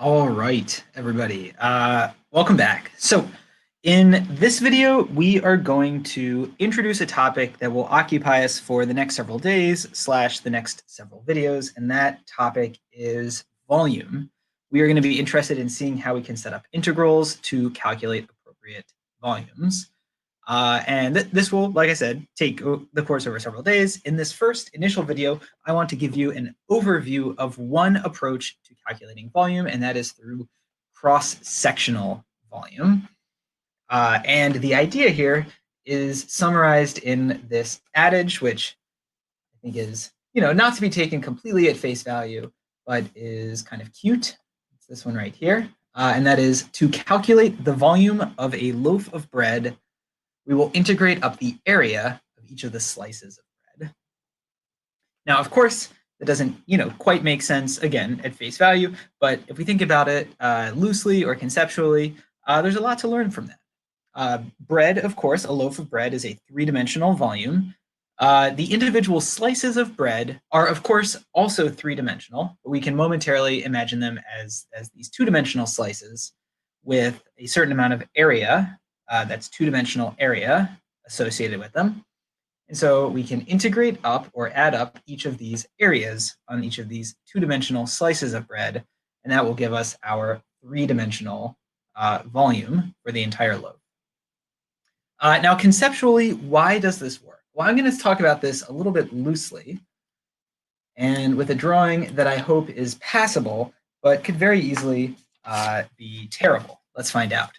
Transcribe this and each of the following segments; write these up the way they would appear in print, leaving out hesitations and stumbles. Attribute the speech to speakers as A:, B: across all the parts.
A: All right, everybody. Welcome back. So in this video, we are going to introduce a topic that will occupy us for the next several days / the next several videos, and that topic is volume. We are going to be interested in seeing how we can set up integrals to calculate appropriate volumes. This will, like I said, take the course over several days. In this first initial video, I want to give you an overview of one approach to calculating volume, and that is through cross-sectional volume. And the idea here is summarized in this adage, which I think is, not to be taken completely at face value, but is kind of cute. It's this one right here. And that is to calculate the volume of a loaf of bread, we will integrate up the area of each of the slices of bread. Now, of course, that doesn't, quite make sense, again, at face value, but if we think about it loosely or conceptually, there's a lot to learn from that. Bread, of course, a loaf of bread is a three-dimensional volume. The individual slices of bread are, of course, also three-dimensional, but we can momentarily imagine them as these two-dimensional slices with a certain amount of area, that's two-dimensional area associated with them. And so we can integrate up or add up each of these areas on each of these two-dimensional slices of bread, and that will give us our three-dimensional volume for the entire loaf. Now, conceptually, why does this work? Well, I'm going to talk about this a little bit loosely and with a drawing that I hope is passable, but could very easily be terrible. Let's find out.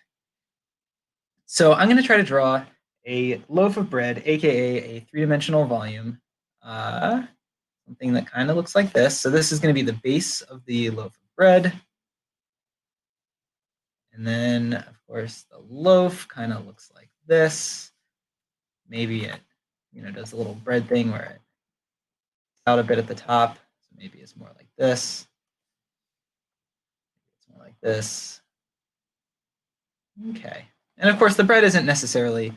A: So I'm going to try to draw a loaf of bread, aka a three-dimensional volume, something that kind of looks like this. So this is going to be the base of the loaf of bread. And then, of course, the loaf kind of looks like this. Maybe it, does a little bread thing where it out a bit at the top. So maybe it's more like this. It's more like this. Okay. And of course, the bread isn't necessarily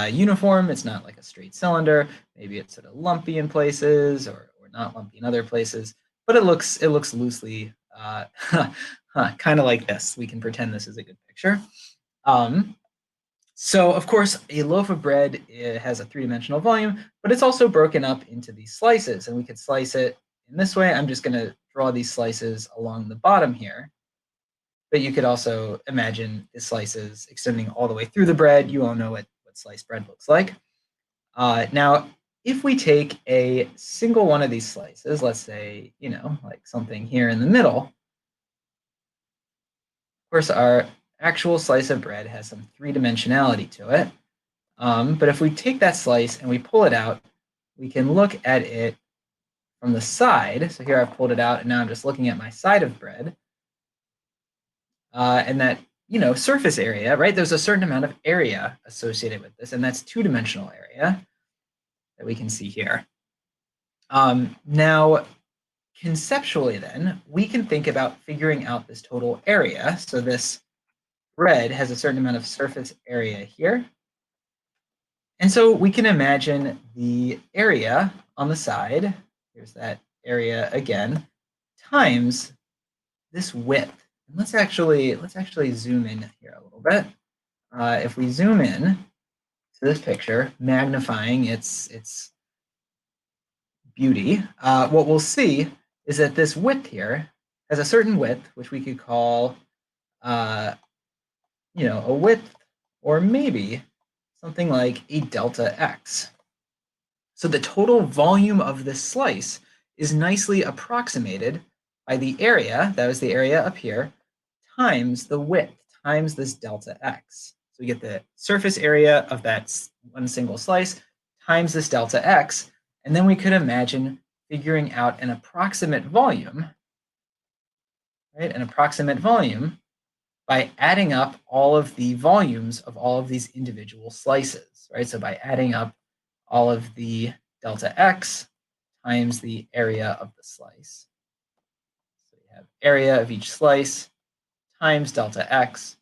A: uniform. It's not like a straight cylinder. Maybe it's sort of lumpy in places or not lumpy in other places. But it looks loosely kind of like this. We can pretend this is a good picture. So, of course, a loaf of bread has a three-dimensional volume, but it's also broken up into these slices. And we could slice it in this way. I'm just going to draw these slices along the bottom here. But you could also imagine the slices extending all the way through the bread. You all know what sliced bread looks like. Now, if we take a single one of these slices, let's say, like something here in the middle, of course, our actual slice of bread has some three-dimensionality to it. But if we take that slice and we pull it out, we can look at it from the side. So here I've pulled it out, and now I'm just looking at my side of bread. And that, surface area, right? There's a certain amount of area associated with this, and that's two-dimensional area that we can see here. Now, conceptually then, we can think about figuring out this total area. So this bread has a certain amount of surface area here. And so we can imagine the area on the side, here's that area again, times this width. And let's actually zoom in here a little bit. If we zoom in to this picture, magnifying its beauty, what we'll see is that this width here has a certain width, which we could call, a width, or maybe something like a delta x. So the total volume of this slice is nicely approximated by the area, that was the area up here, times the width, times this delta x. So we get the surface area of that one single slice times this delta x, and then we could imagine figuring out an approximate volume, right? An approximate volume by adding up all of the volumes of all of these individual slices, right? So by adding up all of the delta x times the area of the slice. So we have area of each slice times delta x.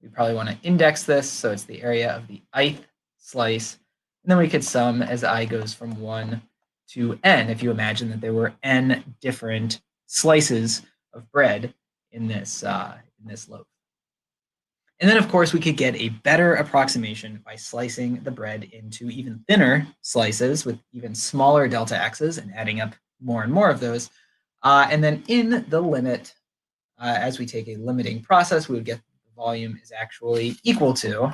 A: We probably want to index this, so it's the area of the ith slice. And then we could sum as I goes from 1 to n, if you imagine that there were n different slices of bread in this loaf. And then, of course, we could get a better approximation by slicing the bread into even thinner slices with even smaller delta x's and adding up more and more of those. And then in the limit, as we take a limiting process, we would get the volume is actually equal to,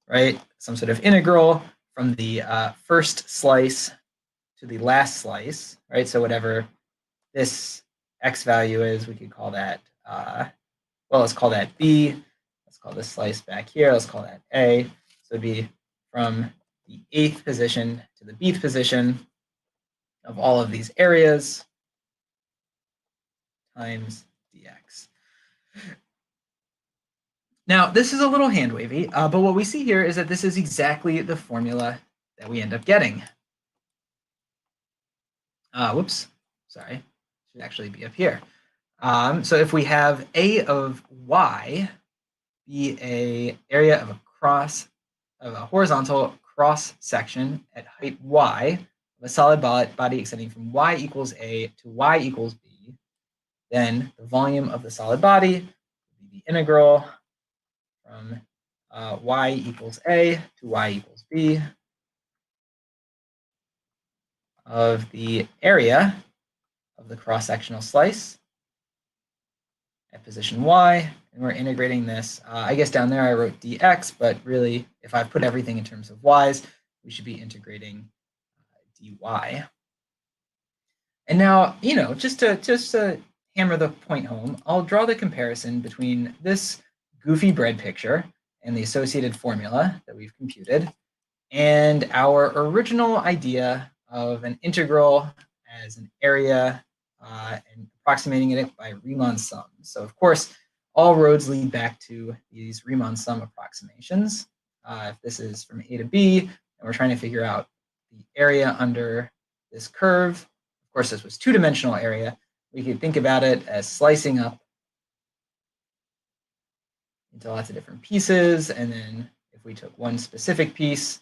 A: right, some sort of integral from the first slice to the last slice, right? So whatever this x value is, we could call that, well, let's call that b. Let's call this slice back here. Let's call that a. So it'd be from the 8th position to the bth position of all of these areas times dx. Now, this is a little hand wavy, but what we see here is that this is exactly the formula that we end up getting. Whoops, sorry, should actually be up here. So if we have a of y be a area of a horizontal cross section at height y of a solid body extending from y equals a to y equals b, then the volume of the solid body would be the integral from y equals a to y equals b of the area of the cross-sectional slice at position y, and we're integrating this. I guess down there I wrote dx, but really, if I put everything in terms of y's, we should be integrating dy. And now, just to hammer the point home, I'll draw the comparison between this goofy bread picture and the associated formula that we've computed, and our original idea of an integral as an area and approximating it by Riemann sums. So of course, all roads lead back to these Riemann sum approximations. If this is from A to B, and we're trying to figure out the area under this curve, of course, this was two-dimensional area. We could think about it as slicing up into lots of different pieces. And then if we took one specific piece,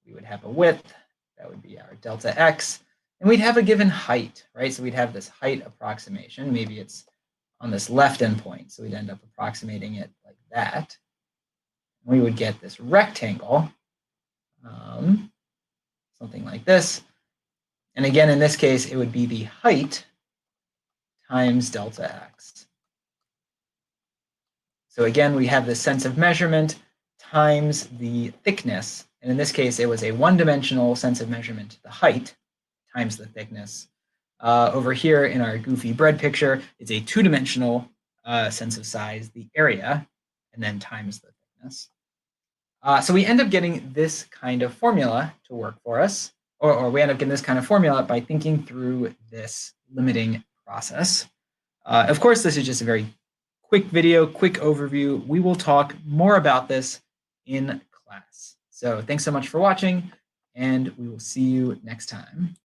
A: we would have a width. That would be our delta x. And we'd have a given height, right? So we'd have this height approximation. Maybe it's on this left endpoint. So we'd end up approximating it like that. We would get this rectangle, something like this. And again, in this case, it would be the height times delta x. So again, we have the sense of measurement times the thickness. And in this case, it was a one-dimensional sense of measurement, the height times the thickness. Over here in our goofy bread picture, it's a two-dimensional sense of size, the area, and then times the thickness. So we end up getting this kind of formula to work for us, or we end up getting this kind of formula by thinking through this limiting process. Of course, this is just a very quick video, quick overview. We will talk more about this in class. So thanks so much for watching, and we will see you next time.